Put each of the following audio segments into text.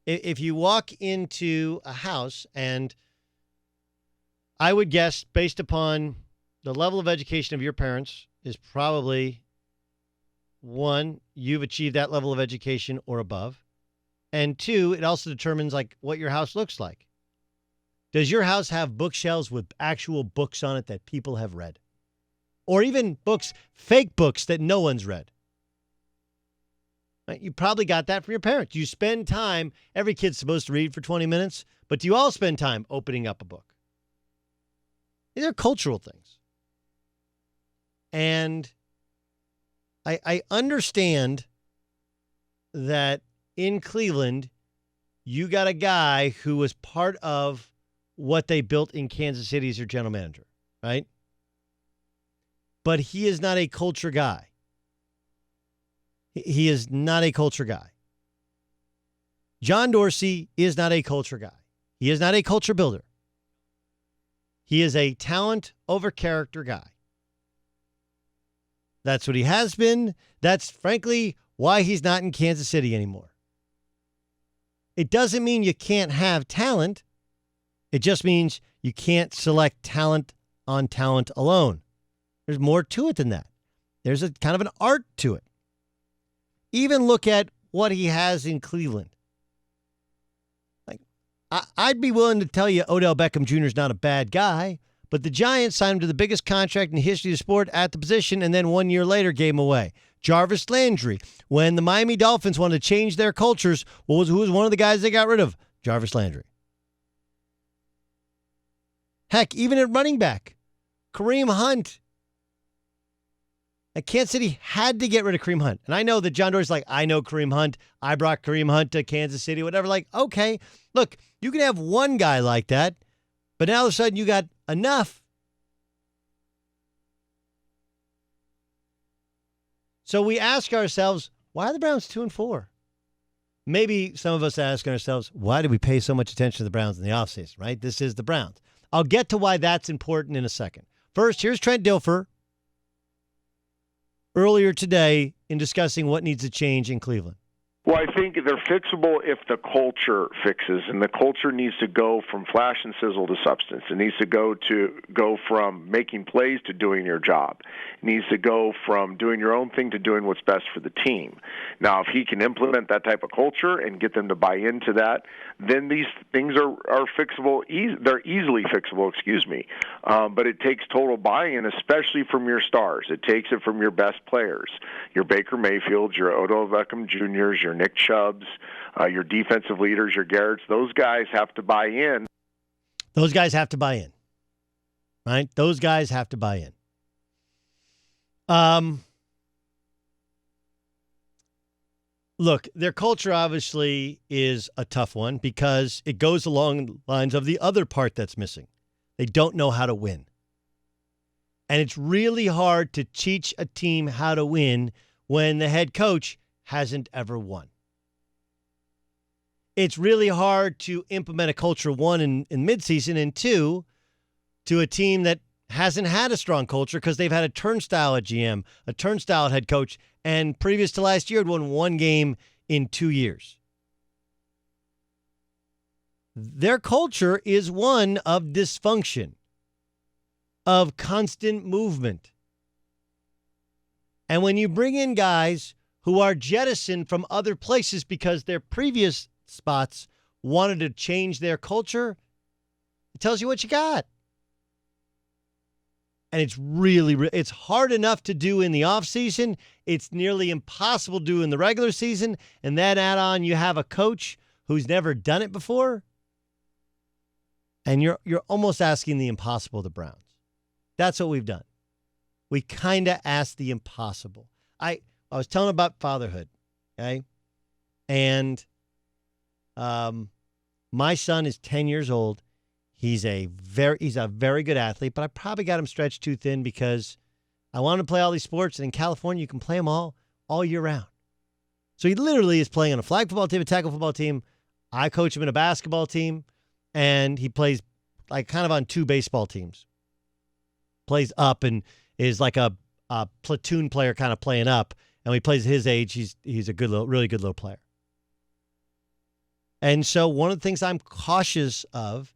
If you walk into a house, and I would guess, based upon the level of education of your parents, is probably one, you've achieved that level of education or above. And two, it also determines like what your house looks like. Does your house have bookshelves with actual books on it that people have read? Or even books, fake books that no one's read? Right? You probably got that from your parents. You spend time, every kid's supposed to read for 20 minutes, but do you all spend time opening up a book? These are cultural things. And I understand that in Cleveland, you got a guy who was part of what they built in Kansas City as your general manager, right? But he is not a culture guy. He is not a culture guy. John Dorsey is not a culture guy. He is not a culture builder. He is a talent over character guy. That's what he has been. That's, frankly, why he's not in Kansas City anymore. It doesn't mean you can't have talent. It just means you can't select talent on talent alone. There's more to it than that. There's a kind of an art to it. Even look at what he has in Cleveland. Like, I'd be willing to tell you Odell Beckham Jr. is not a bad guy, but the Giants signed him to the biggest contract in the history of the sport at the position, and then 1 year later gave him away. Jarvis Landry, when the Miami Dolphins wanted to change their cultures, who was one of the guys they got rid of? Jarvis Landry. Heck, even at running back, Kareem Hunt. Kansas City had to get rid of Kareem Hunt. And I know that John Dorsey's like, I know Kareem Hunt. I brought Kareem Hunt to Kansas City, whatever. Like, okay, look, you can have one guy like that, but now all of a sudden you got enough. So we ask ourselves, why are the Browns 2-4? Maybe some of us ask ourselves, why do we pay so much attention to the Browns in the offseason, right? This is the Browns. I'll get to why that's important in a second. First, here's Trent Dilfer earlier today in discussing what needs to change in Cleveland. Well, I think they're fixable if the culture fixes, and the culture needs to go from flash and sizzle to substance. It needs to go from making plays to doing your job. It needs to go from doing your own thing to doing what's best for the team. Now, if he can implement that type of culture and get them to buy into that, then these things are fixable. They're easily fixable, but it takes total buy-in, especially from your stars. It takes it from your best players, your Baker Mayfields, your Odell Beckham Jr.'s, your Nick Chubbs, your defensive leaders, your Garretts. Those guys have to buy in. Those guys have to buy in, right? Those guys have to buy in. Look, their culture obviously is a tough one because it goes along the lines of the other part that's missing. They don't know how to win. And it's really hard to teach a team how to win when the head coach hasn't ever won. It's really hard to implement a culture, one, in midseason, and two, to a team that hasn't had a strong culture because they've had a turnstile at GM, a turnstile at head coach, and previous to last year had won one game in 2 years. Their culture is one of dysfunction, of constant movement. And when you bring in guys who are jettisoned from other places because their previous spots wanted to change their culture, it tells you what you got. And it's it's hard enough to do in the offseason. It's nearly impossible to do in the regular season. And then add on, you have a coach who's never done it before. And you're almost asking the impossible of the Browns. That's what we've done. We kind of asked the impossible. I was telling about fatherhood, okay? And my son is 10 years old. He's a very good athlete, but I probably got him stretched too thin because I want him to play all these sports, and in California, you can play them all year round. So he literally is playing on a flag football team, a tackle football team. I coach him in a basketball team, and he plays like kind of on two baseball teams. Plays up and is like a platoon player kind of playing up. And when he plays his age, he's a really good little player. And so one of the things I'm cautious of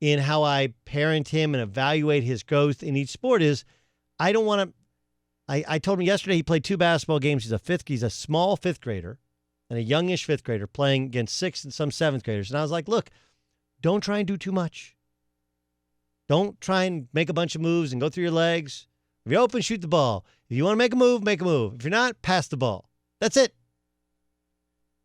in how I parent him and evaluate his growth in each sport is I don't want to. I told him yesterday he played 2 basketball games. He's a small 5th grader and a youngish 5th grader playing against 6th and some 7th graders. And I was like, look, don't try and do too much. Don't try and make a bunch of moves and go through your legs. If you're open, shoot the ball. If you want to make a move, make a move. If you're not, pass the ball. That's it.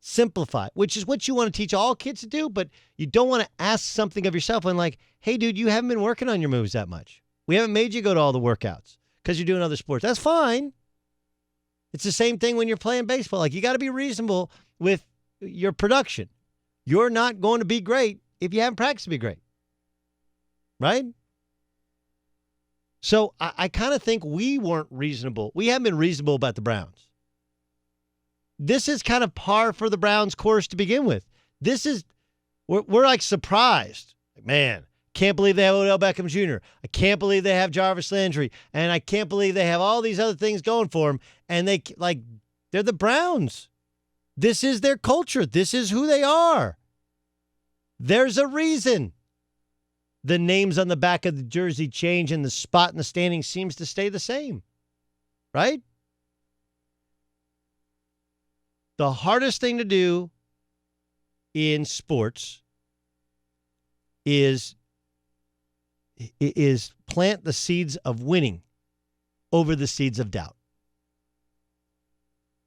Simplify, which is what you want to teach all kids to do, but you don't want to ask something of yourself and like, hey, dude, you haven't been working on your moves that much. We haven't made you go to all the workouts because you're doing other sports. That's fine. It's the same thing when you're playing baseball. Like, you got to be reasonable with your production. You're not going to be great if you haven't practiced to be great. Right? So I kind of think we weren't reasonable. We haven't been reasonable about the Browns. This is kind of par for the Browns course to begin with. We're like surprised. Like, man, can't believe they have Odell Beckham Jr. I can't believe they have Jarvis Landry. And I can't believe they have all these other things going for them. And they're the Browns. This is their culture. This is who they are. There's a reason the names on the back of the jersey change and the spot in the standing seems to stay the same. Right? The hardest thing to do in sports is plant the seeds of winning over the seeds of doubt.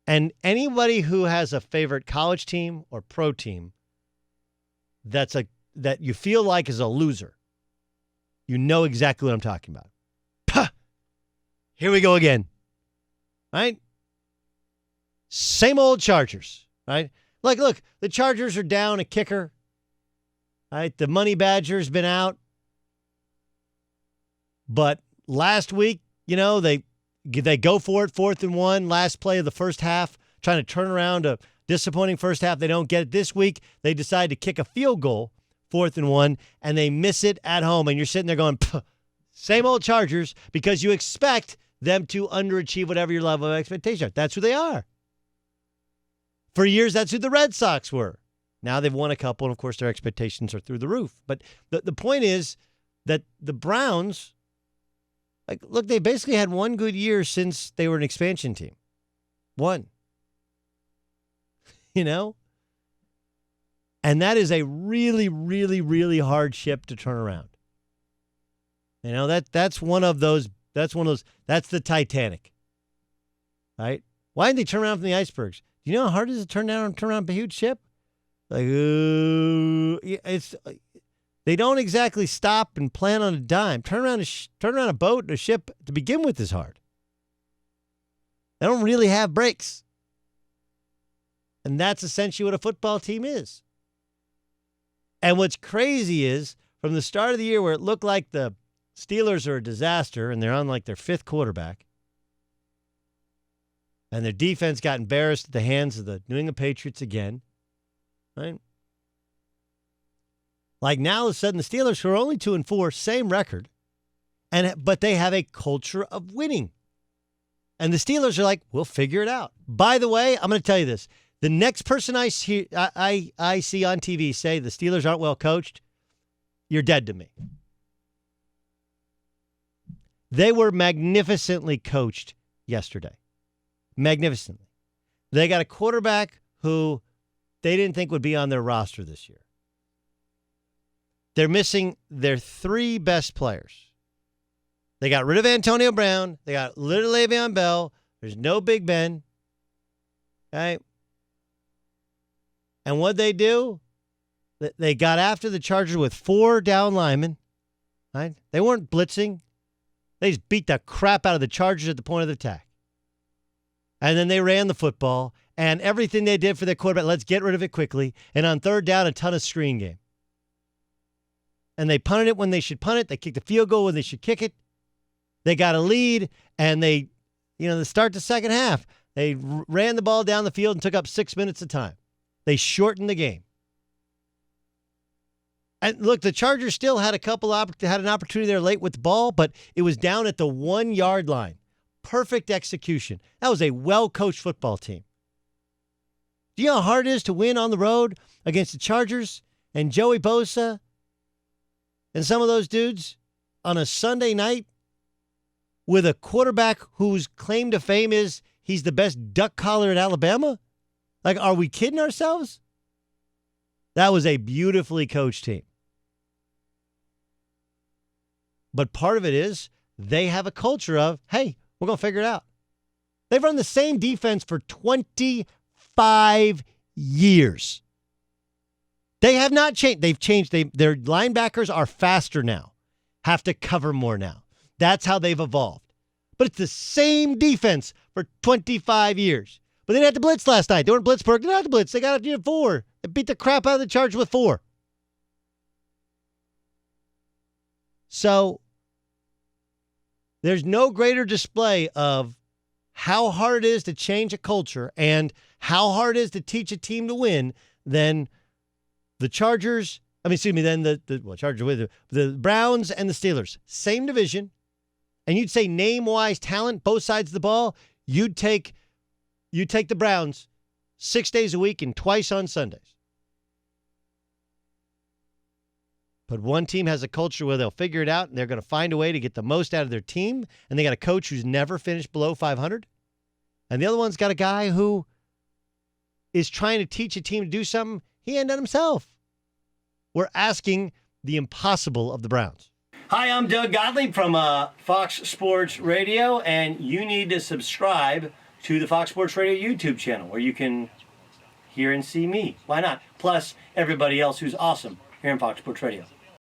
And anybody who has a favorite college team or pro team that you feel like is a loser, you know exactly what I'm talking about. Puh! Here we go again. Right? Same old Chargers, right? Like, look, the Chargers are down a kicker, right? The Money Badger's been out. But last week, they go for it, 4th and 1, last play of the first half, trying to turn around a disappointing first half. They don't get it. This week, they decide to kick a field goal, 4th and 1, and they miss it at home. And you're sitting there going, same old Chargers, because you expect them to underachieve whatever your level of expectation are. That's who they are. For years, that's who the Red Sox were. Now they've won a couple, and of course their expectations are through the roof. But the point is that the Browns, look, they basically had one good year since they were an expansion team. One. And that is a really, really, really hard ship to turn around. That's the Titanic. Right? Why didn't they turn around from the icebergs? Do you know how hard it is to turn around a huge ship? They don't exactly stop and plan on a dime. Turn around a boat and a ship to begin with is hard. They don't really have brakes. And that's essentially what a football team is. And what's crazy is, from the start of the year where it looked like the Steelers are a disaster and they're on their 5th quarterback, and their defense got embarrassed at the hands of the New England Patriots again, right? Now, all of a sudden, the Steelers, who are only 2-4, same record, but they have a culture of winning. And the Steelers are like, we'll figure it out. By the way, I'm going to tell you this. The next person I see on TV say the Steelers aren't well coached, you're dead to me. They were magnificently coached yesterday. Magnificently. They got a quarterback who they didn't think would be on their roster this year. They're missing their 3 best players. They got rid of Antonio Brown. They got rid of Le'Veon Bell. There's no Big Ben. Okay? And what'd they do? They got after the Chargers with 4 down linemen. Right? They weren't blitzing. They just beat the crap out of the Chargers at the point of the attack. And then they ran the football, and everything they did for their quarterback, let's get rid of it quickly. And on 3rd down, a ton of screen game. And they punted it when they should punt it. They kicked a field goal when they should kick it. They got a lead, and they start the second half. They ran the ball down the field and took up 6 minutes of time. They shortened the game. And look, the Chargers still had an opportunity there late with the ball, but it was down at the 1-yard line. Perfect execution. That was a well-coached football team. Do you know how hard it is to win on the road against the Chargers and Joey Bosa and some of those dudes on a Sunday night with a quarterback whose claim to fame is he's the best duck caller at Alabama? Like, are we kidding ourselves? That was a beautifully coached team. But part of it is they have a culture of, hey, we're going to figure it out. They've run the same defense for 25 years. They have not changed. They've changed. Their linebackers are faster now, have to cover more now. That's how they've evolved. But it's the same defense for 25 years. But they didn't have to blitz last night. They weren't Blitzburg. They didn't have to blitz. They got up to 4. They beat the crap out of the Chargers with 4. So there's no greater display of how hard it is to change a culture and how hard it is to teach a team to win than the Chargers. Than Chargers with the Browns and the Steelers. Same division. And you'd say name-wise talent, both sides of the ball, you'd take the Browns 6 days a week and twice on Sundays. But one team has a culture where they'll figure it out and they're going to find a way to get the most out of their team. And they got a coach who's never finished below 500. And the other one's got a guy who is trying to teach a team to do something he ain't done himself. We're asking the impossible of the Browns. Hi, I'm Doug Gottlieb from Fox Sports Radio, and you need to subscribe to the Fox Sports Radio YouTube channel where you can hear and see me. Why not? Plus everybody else who's awesome here in Fox Sports Radio.